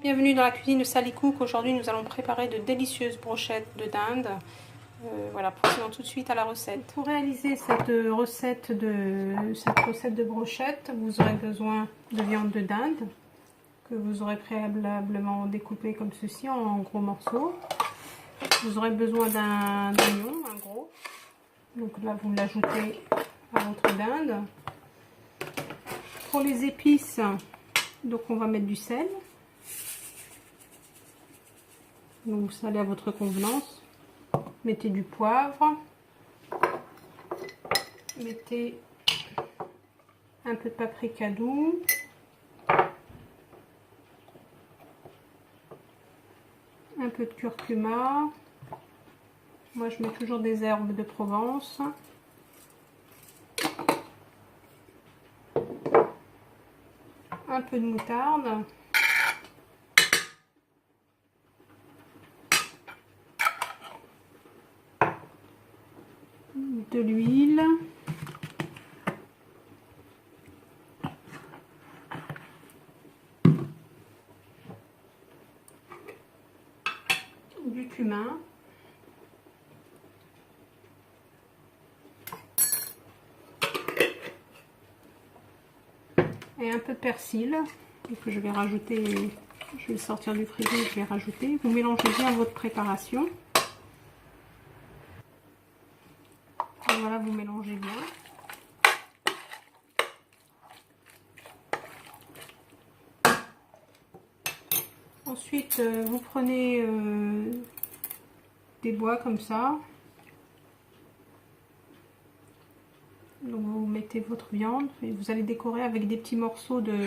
Bienvenue dans la cuisine de Sally Cook. Aujourd'hui nous allons préparer de délicieuses brochettes de dinde. Voilà, procédons tout de suite à la recette. Pour réaliser cette recette de brochettes, vous aurez besoin de viande de dinde que vous aurez préalablement découpée comme ceci en gros morceaux. Vous aurez besoin d'un oignon, un gros. Donc là vous l'ajoutez à votre dinde. Pour les épices, donc on va mettre du sel. Donc vous salez à votre convenance. Mettez du poivre. Mettez un peu de paprika doux. Un peu de curcuma. Moi je mets toujours des herbes de Provence. Un peu de moutarde. De l'huile, du cumin, et un peu de persil que je vais rajouter. Je vais le sortir du frigo, je vais rajouter. Vous mélangez bien votre préparation. Voilà, vous mélangez bien. Ensuite, vous prenez des bois comme ça. Donc vous mettez votre viande et vous allez décorer avec des petits morceaux de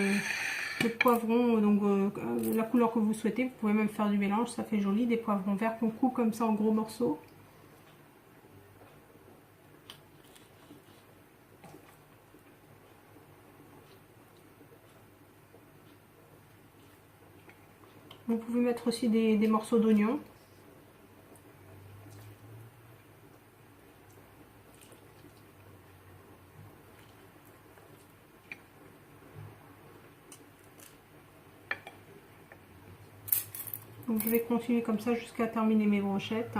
poivrons, donc la couleur que vous souhaitez. Vous pouvez même faire du mélange, ça fait joli. Des poivrons verts qu'on coupe comme ça en gros morceaux. Vous pouvez mettre aussi des morceaux d'oignon. Donc je vais continuer comme ça jusqu'à terminer mes brochettes.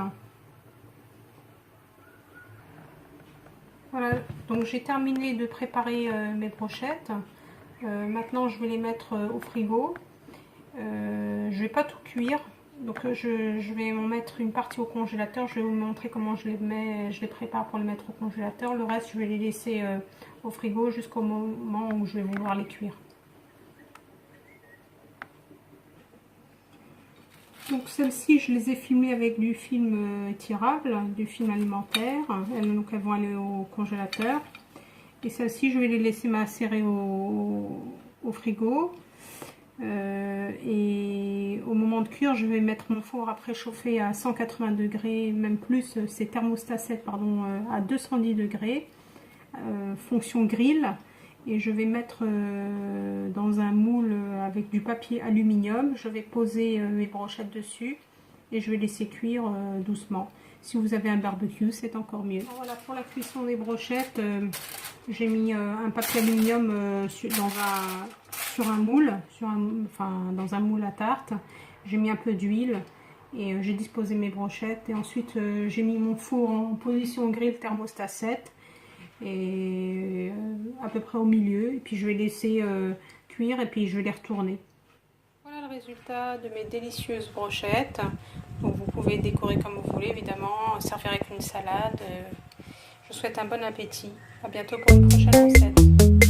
Voilà, donc j'ai terminé de préparer mes brochettes. Maintenant je vais les mettre au frigo. Je vais pas tout cuire, donc je vais en mettre une partie au congélateur. Je vais vous montrer comment je les prépare pour les mettre au congélateur. Le reste je vais les laisser au frigo jusqu'au moment où je vais vouloir les cuire. Donc celles-ci je les ai filmées avec du film étirable, du film alimentaire, donc elles vont aller au congélateur. Et celles-ci je vais les laisser macérer au frigo. Et au moment de cuire, je vais mettre mon four à préchauffer à 180 degrés, même plus, c'est thermostat 7, pardon, à 210 degrés, fonction grill. Et je vais mettre dans un moule avec du papier aluminium. Je vais poser mes brochettes dessus et je vais laisser cuire doucement. Si vous avez un barbecue, c'est encore mieux. Voilà, pour la cuisson des brochettes, j'ai mis un papier aluminium sur un moule, dans un moule à tarte. J'ai mis un peu d'huile et j'ai disposé mes brochettes. Et ensuite, j'ai mis mon four en position grill thermostat 7 et à peu près au milieu. Et puis je vais laisser cuire et puis je vais les retourner. Voilà le résultat de mes délicieuses brochettes. Donc vous pouvez décorer comme vous voulez, évidemment, servir avec une salade. Je vous souhaite un bon appétit. À bientôt pour une prochaine recette.